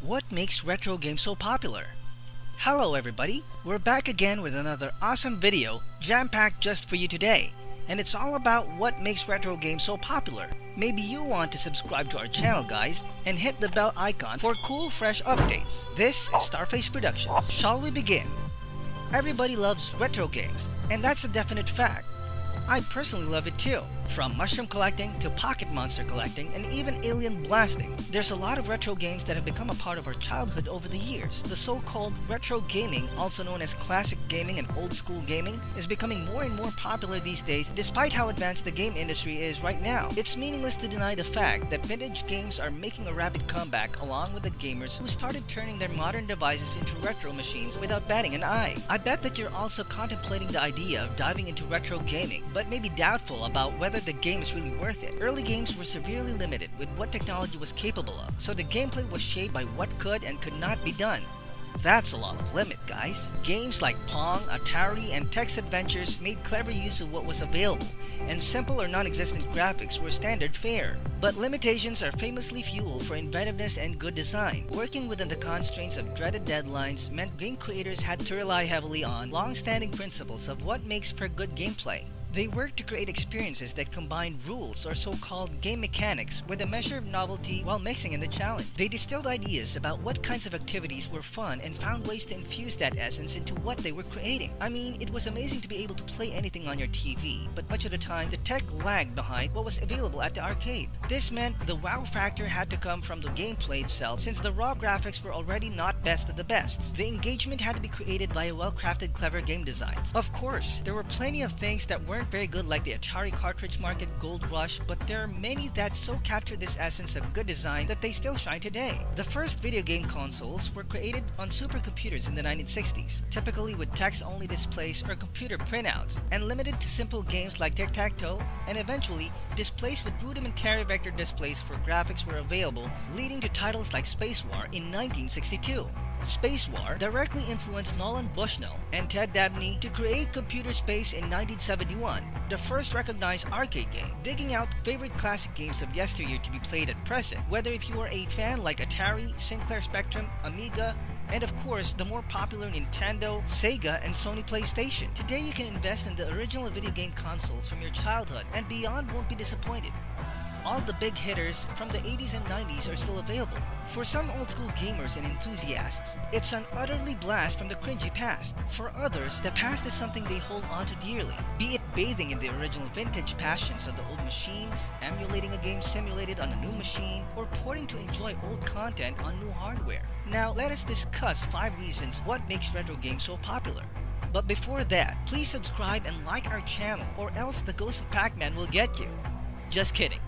What makes retro games so popular? Hello everybody, we're back again with another awesome video jam-packed just for you today. And it's all about what makes retro games so popular. Maybe you want to subscribe to our channel guys and hit the bell icon for cool fresh updates. This is Starface Productions. Shall we begin? Everybody loves retro games, and that's a definite fact. I personally love it too. From mushroom collecting to pocket monster collecting and even alien blasting, there's a lot of retro games that have become a part of our childhood over the years. The so-called retro gaming, also known as classic gaming and old school gaming, is becoming more and more popular these days despite how advanced the game industry is right now. It's meaningless to deny the fact that vintage games are making a rapid comeback along with the gamers who started turning their modern devices into retro machines without batting an eye. I bet that you're also contemplating the idea of diving into retro gaming, but maybe doubtful about whether the game is really worth it. Early games were severely limited with what technology was capable of, so the gameplay was shaped by what could and could not be done. That's a lot of limit, guys. Games like Pong, Atari, and Text Adventures made clever use of what was available, and simple or non-existent graphics were standard fare. But limitations are famously fuel for inventiveness and good design. Working within the constraints of dreaded deadlines meant game creators had to rely heavily on long-standing principles of what makes for good gameplay. They worked to create experiences that combined rules or so-called game mechanics with a measure of novelty while mixing in the challenge. They distilled ideas about what kinds of activities were fun and found ways to infuse that essence into what they were creating. I mean, it was amazing to be able to play anything on your TV, but much of the time the tech lagged behind what was available at the arcade. This meant the wow factor had to come from the gameplay itself, since the raw graphics were already not best of the best. The engagement had to be created by a well-crafted, clever game designs. Of course, there were plenty of things that weren't very good like the Atari cartridge market Gold Rush, but there are many that so capture this essence of good design that they still shine today. The first video game consoles were created on supercomputers in the 1960s, typically with text-only displays or computer printouts, and limited to simple games like tic-tac-toe, and eventually displays with rudimentary vector displays for graphics were available, leading to titles like Space War in 1962. Space War directly influenced Nolan Bushnell and Ted Dabney to create Computer Space in 1971, the first recognized arcade game, digging out favorite classic games of yesteryear to be played at present, whether if you are a fan like Atari, Sinclair Spectrum, Amiga, and of course the more popular Nintendo, Sega, and Sony PlayStation. Today you can invest in the original video game consoles from your childhood and beyond won't be disappointed. All the big hitters from the 80s and 90s are still available. For some old school gamers and enthusiasts, it's an utterly blast from the cringy past. For others, the past is something they hold on to dearly, be it bathing in the original vintage passions of the old machines, emulating a game simulated on a new machine, or porting to enjoy old content on new hardware. Now, let us discuss 5 reasons what makes retro games so popular. But before that, please subscribe and like our channel, or else the ghost of Pac-Man will get you. Just kidding.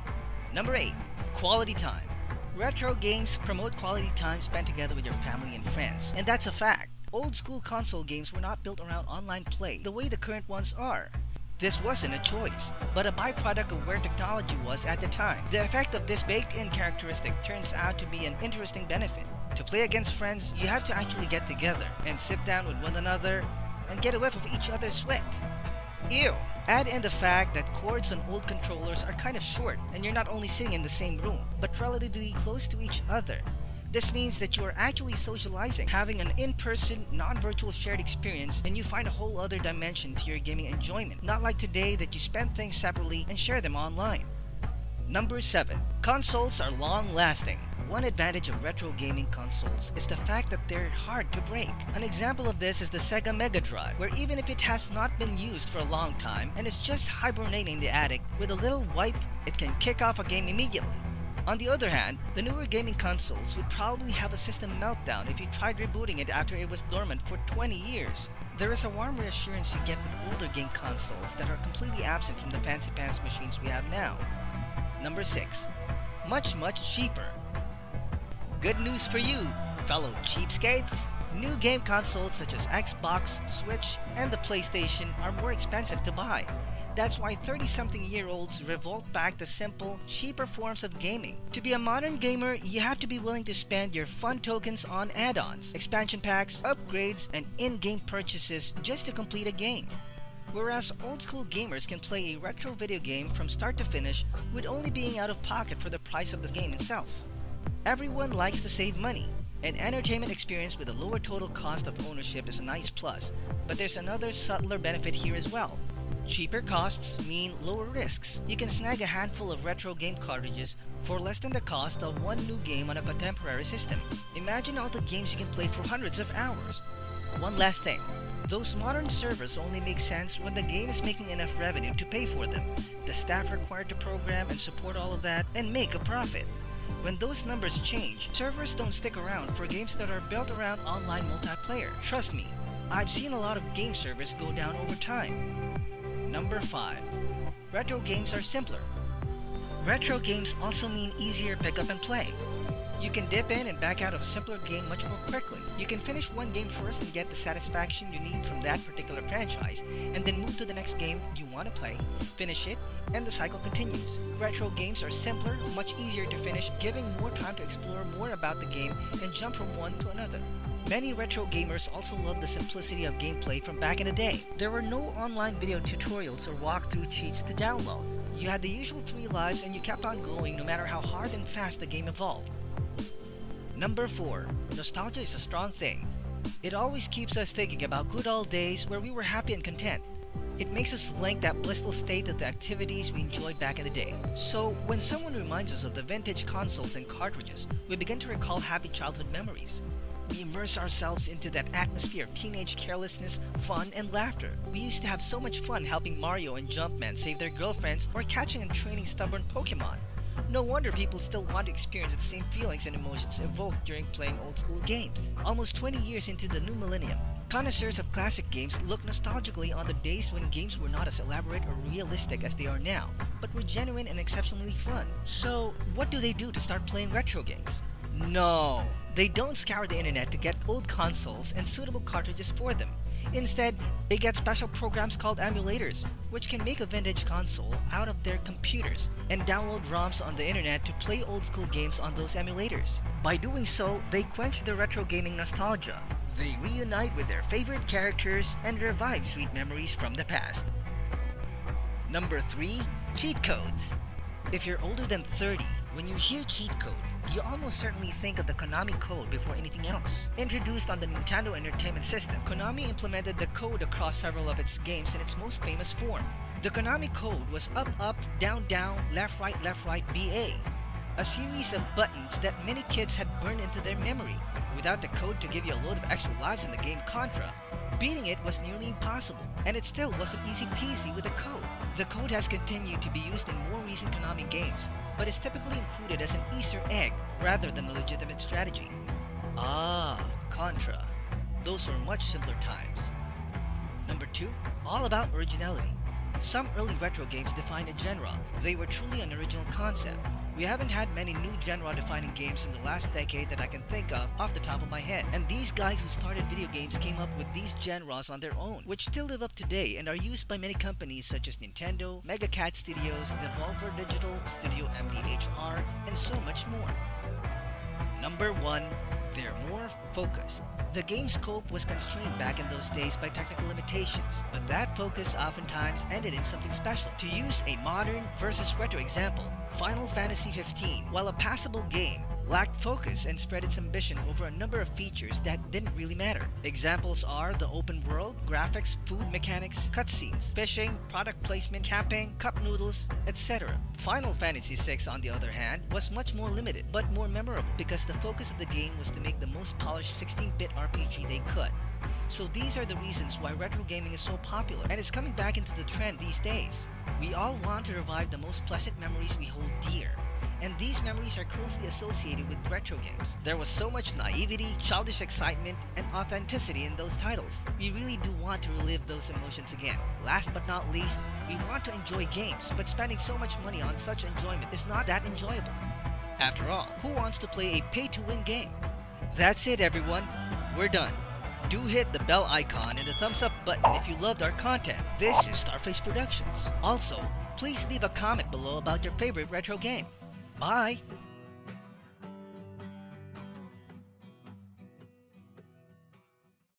Number 8. Quality time. Retro games promote quality time spent together with your family and friends, and that's a fact. Old school console games were not built around online play the way the current ones are. This wasn't a choice, but a byproduct of where technology was at the time. The effect of this baked-in characteristic turns out to be an interesting benefit. To play against friends, you have to actually get together and sit down with one another and get a whiff of each other's sweat. Ew! Add in the fact that cords on old controllers are kind of short and you're not only sitting in the same room, but relatively close to each other. This means that you are actually socializing, having an in-person, non-virtual shared experience, and you find a whole other dimension to your gaming enjoyment, not like today that you spend things separately and share them online. Number 7. Consoles are long-lasting. One advantage of retro gaming consoles is the fact that they're hard to break. An example of this is the Sega Mega Drive, where even if it has not been used for a long time and is just hibernating in the attic, with a little wipe, it can kick off a game immediately. On the other hand, the newer gaming consoles would probably have a system meltdown if you tried rebooting it after it was dormant for 20 years. There is a warm reassurance you get with older game consoles that are completely absent from the fancy pants machines we have now. Number 6. Much cheaper. Good news for you, fellow cheapskates! New game consoles such as Xbox, Switch, and the PlayStation are more expensive to buy. That's why 30-something-year-olds revolt back to simple, cheaper forms of gaming. To be a modern gamer, you have to be willing to spend your fun tokens on add-ons, expansion packs, upgrades, and in-game purchases just to complete a game. Whereas old-school gamers can play a retro video game from start to finish with only being out of pocket for the price of the game itself. Everyone likes to save money, An entertainment experience with a lower total cost of ownership is a nice plus, but there's another subtler benefit here as well. Cheaper costs mean lower risks. You can snag a handful of retro game cartridges for less than the cost of one new game on a contemporary system. Imagine all the games you can play for hundreds of hours. One last thing. Those modern servers only make sense when the game is making enough revenue to pay for them, the staff required to program and support all of that, and make a profit. When those numbers change, servers don't stick around for games that are built around online multiplayer. Trust me, I've seen a lot of game servers go down over time. Number 5. Retro games are simpler. Retro games also mean easier pick up and play. You can dip in and back out of a simpler game much more quickly. You can finish one game first and get the satisfaction you need from that particular franchise, and then move to the next game you want to play, finish it, and the cycle continues. Retro games are simpler, much easier to finish, giving more time to explore more about the game and jump from one to another. Many retro gamers also love the simplicity of gameplay from back in the day. There were no online video tutorials or walkthrough cheats to download. You had the usual 3 lives and you kept on going no matter how hard and fast the game evolved. Number 4. Nostalgia is a strong thing. It always keeps us thinking about good old days where we were happy and content. It makes us link that blissful state of the activities we enjoyed back in the day. So, when someone reminds us of the vintage consoles and cartridges, we begin to recall happy childhood memories. We immerse ourselves into that atmosphere of teenage carelessness, fun, and laughter. We used to have so much fun helping Mario and Jumpman save their girlfriends or catching and training stubborn Pokemon. No wonder people still want to experience the same feelings and emotions evoked during playing old school games. Almost 20 years into the new millennium, connoisseurs of classic games look nostalgically on the days when games were not as elaborate or realistic as they are now, but were genuine and exceptionally fun. So, what do they do to start playing retro games? No! They don't scour the internet to get old consoles and suitable cartridges for them. Instead, they get special programs called emulators, which can make a vintage console out of their computers and download ROMs on the internet to play old school games on those emulators. By doing so, they quench the retro gaming nostalgia. They reunite with their favorite characters and revive sweet memories from the past. Number 3. Cheat codes. If you're older than 30, when you hear cheat code, you almost certainly think of the Konami code before anything else. Introduced on the Nintendo Entertainment System, Konami implemented the code across several of its games in its most famous form. The Konami code was up, up, down, down, left, right, BA. A series of buttons that many kids had burned into their memory. Without the code to give you a load of extra lives in the game Contra, beating it was nearly impossible, and it still wasn't easy peasy with the code. The code has continued to be used in more recent Konami games, but is typically included as an Easter egg rather than a legitimate strategy. Ah, Contra. Those were much simpler times. Number 2. All about originality. Some early retro games defined a genre. They were truly an original concept. We haven't had many new genre-defining games in the last decade that I can think of off the top of my head. And these guys who started video games came up with these genres on their own, which still live up today and are used by many companies such as Nintendo, Mega Cat Studios, Devolver Digital, Studio MDHR, and so much more. Number 1. They're more focused. The game's scope was constrained back in those days by technical limitations, but that focus oftentimes ended in something special. To use a modern versus retro example, Final Fantasy XV, while a passable game, lacked focus and spread its ambition over a number of features that didn't really matter. Examples are the open world, graphics, food mechanics, cutscenes, fishing, product placement, camping, cup noodles, etc. Final Fantasy VI, on the other hand, was much more limited, but more memorable because the focus of the game was to make the most polished 16-bit RPG they could. So these are the reasons why retro gaming is so popular, and it's coming back into the trend these days. We all want to revive the most pleasant memories we hold dear, and these memories are closely associated with retro games. There was so much naivety, childish excitement, and authenticity in those titles. We really do want to relive those emotions again. Last but not least, we want to enjoy games, but spending so much money on such enjoyment is not that enjoyable. After all, who wants to play a pay-to-win game? That's it, everyone. We're done. Do hit the bell icon and the thumbs up button if you loved our content. This is Starface Productions. Also, please leave a comment below about your favorite retro game. Bye!